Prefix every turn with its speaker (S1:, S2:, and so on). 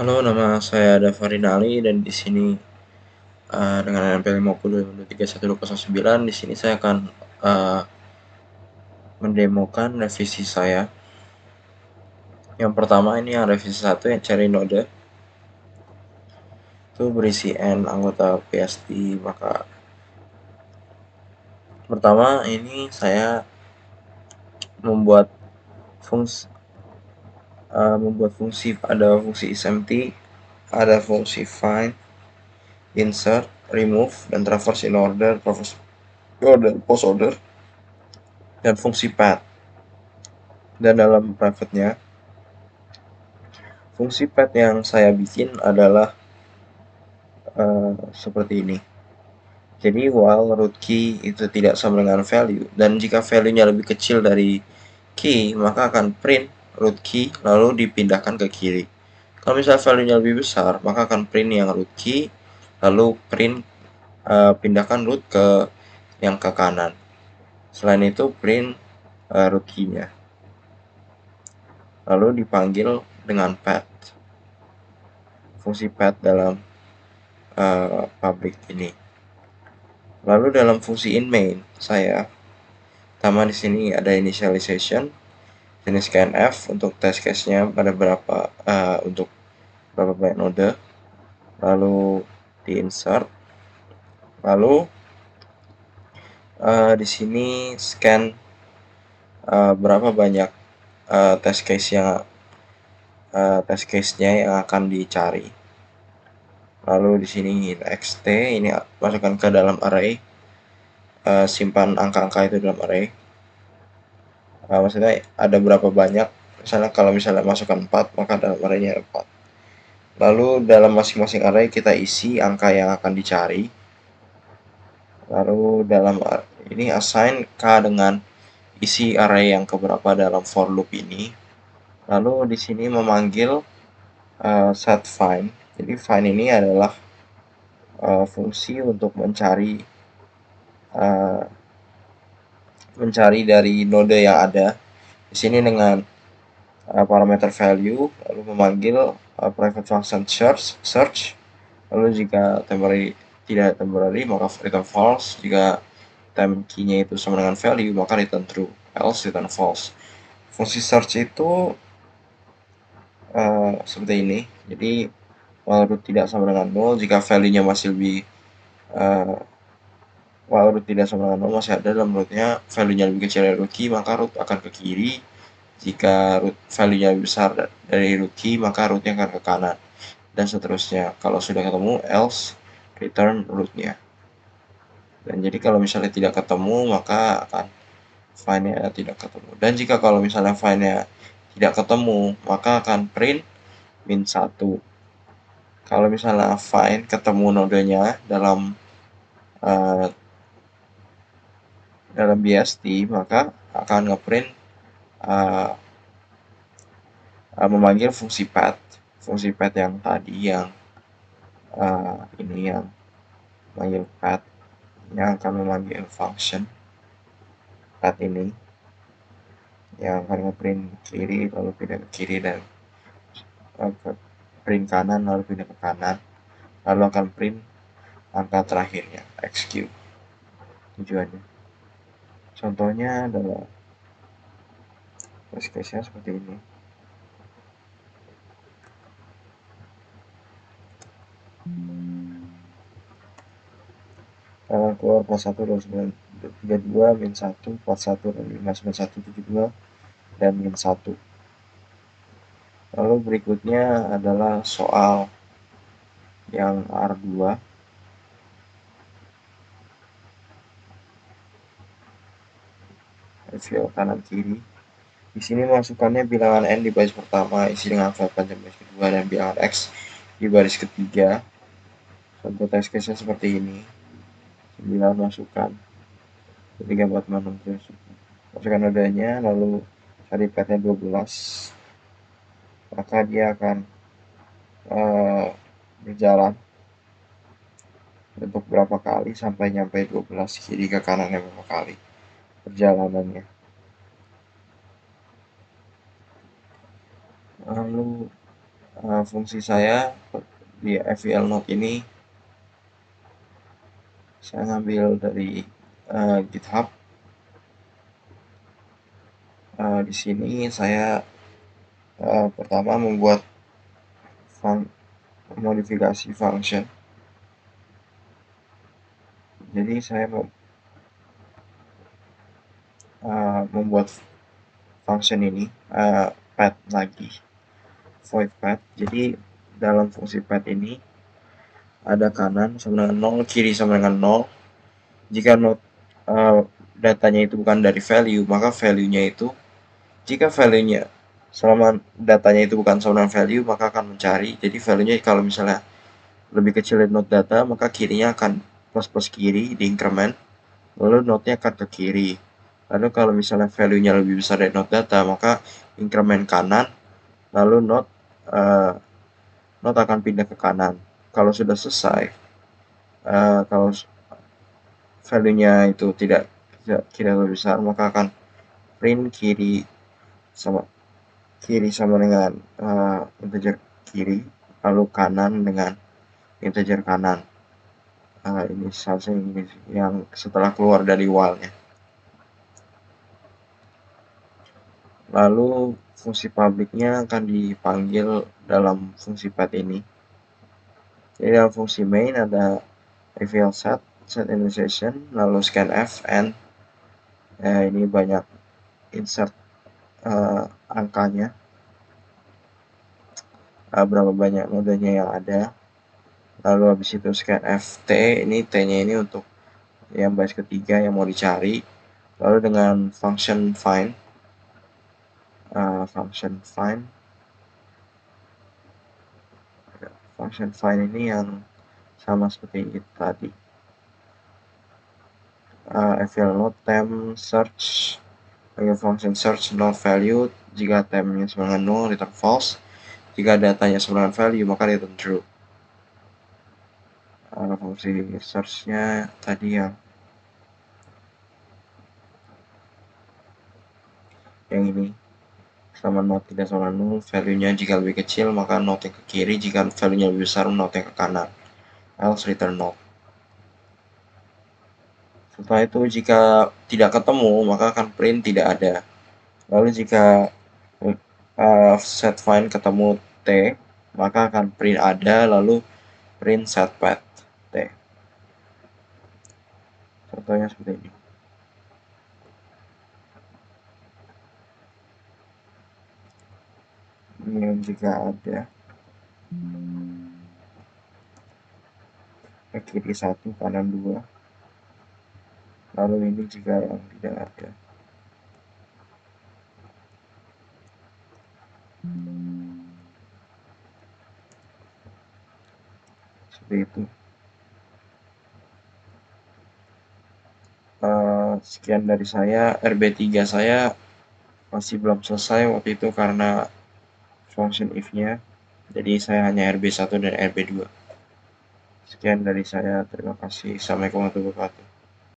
S1: Halo, nama saya Dava Rinali dan di sini dengan NP50.31209 di sini saya akan mendemokan revisi saya. Yang pertama ini yang revisi 1 yang cari node itu berisi n anggota PST. Maka pertama ini saya membuat fungsi ada fungsi isempty, ada fungsi find, insert, remove, dan traverse in order, post order, dan fungsi path. Dan dalam private-nya, fungsi path yang saya bikin adalah seperti ini. Jadi while root key itu tidak sama dengan value, dan jika value-nya lebih kecil dari key, maka akan print root key lalu dipindahkan ke kiri. Kalau misalnya value-nya lebih besar, maka akan print yang root key lalu pindahkan root ke yang ke kanan. Selain itu print root key-nya. Lalu dipanggil dengan path. Fungsi path dalam public ini. Lalu dalam fungsi in main saya pertama di sini ada initialization jenis scanf untuk test case-nya pada untuk berapa banyak node, lalu di insert, lalu di sini scan berapa banyak test case-nya yang akan dicari. Lalu di sini xt ini masukkan ke dalam array, simpan angka-angka itu dalam array. Maksudnya ada berapa banyak, misalnya kalau masukkan 4 maka dalam array-nya ada 4. Lalu dalam masing-masing array kita isi angka yang akan dicari. Lalu dalam ini assign k dengan isi array yang keberapa dalam for loop ini. Lalu di sini memanggil set find. Jadi find ini adalah fungsi untuk mencari dari node yang ada. Di sini dengan parameter value, lalu memanggil private function search. Lalu jika tidak temporary maka return false. Jika time key-nya itu sama dengan value maka return true, else return false. Fungsi search itu seperti ini. Jadi while root tidak sama dengan 0, jika value-nya masih lebih while root tidak sama dengan 0 masih ada dalam rootnya, value-nya lebih kecil dari root key, maka root akan ke kiri. Jika root value-nya lebih besar dari root key, maka rootnya akan ke kanan, dan seterusnya. Kalau sudah ketemu, else return rootnya. Dan jadi kalau misalnya tidak ketemu, maka akan find-nya tidak ketemu. Dan jika kalau misalnya find-nya tidak ketemu, maka akan print min 1. Kalau misalnya find ketemu nodenya dalam BST, maka akan ngeprint memanggil fungsi path yang tadi, yang ini yang memanggil path, yang akan memanggil function path ini yang akan ngeprint kiri lalu pindah ke kiri, dan print kanan lalu pindah ke kanan, lalu akan print angka terakhirnya xq. Tujuannya, contohnya adalah test case-nya seperti ini. Keluar 41, 29, 32, min 1, 41, dan 5, 91, 72, dan min 1. Lalu berikutnya adalah soal yang R2. Review kanan kiri. Di sini masukannya bilangan n di baris pertama isi dengan file panjang baris kedua, dan bilangan x di baris ketiga. Contoh test case-nya seperti ini. 9 masukan. 3, 4, 5, 6, 7. Masukkan nodanya, lalu cari path-nya 12. Maka dia akan berjalan untuk berapa kali sampai nyampe 12, kiri ke kanannya berapa kali perjalanannya. Lalu Fungsi saya di FVL Node ini saya ngambil dari GitHub. Di sini saya pertama membuat modifikasi function. Jadi saya membuat function ini path lagi, void path. Jadi dalam fungsi path ini ada kanan sama dengan 0, kiri sama dengan 0. Jika datanya itu bukan dari value, maka value-nya itu, jika value-nya selama datanya itu bukan sama dengan value, maka akan mencari. Jadi value-nya kalau misalnya lebih kecil dari node data, maka kirinya akan plus kiri di increment, lalu node-nya akan ke kiri. Lalu kalau misalnya value-nya lebih besar dari node data, maka increment kanan, lalu node akan pindah ke kanan. Kalau sudah selesai, kalau value-nya itu tidak lebih besar, maka akan print kiri sama dengan integer kiri, lalu kanan dengan integer kanan. Ini seharusnya ini yang setelah keluar dari while-nya. Lalu fungsi publiknya akan dipanggil dalam fungsi path ini. Jadi dalam fungsi main ada reveal set initialization, lalu scanf, and ini banyak insert angkanya, berapa banyak nodenya yang ada. Lalu habis itu scanf t, ini t-nya ini untuk yang baris ketiga yang mau dicari. Lalu dengan function find, function find ini yang sama seperti itu tadi. FVL node temp search, function search node value. Jika tempnya sama dengan 0, return false. Jika datanya sama dengan value, maka return true. Fungsi search-nya tadi yang ini. Selama node tidak sama 0, value-nya jika lebih kecil, maka node yang ke kiri. Jika value-nya lebih besar, node yang ke kanan. Else return node. Setelah itu jika tidak ketemu, maka akan print tidak ada. Lalu jika set find ketemu t, maka akan print ada, lalu print set path t. Contohnya seperti ini. Ini jika ada ke kiri 1, kanan 2. Lalu ini jika yang tidak ada. Seperti itu. Sekian dari saya. RB3 saya masih belum selesai waktu itu karena function if-nya. Jadi saya hanya RB1 dan RB2. Sekian dari saya. Terima kasih. Assalamualaikum warahmatullahi wabarakatuh.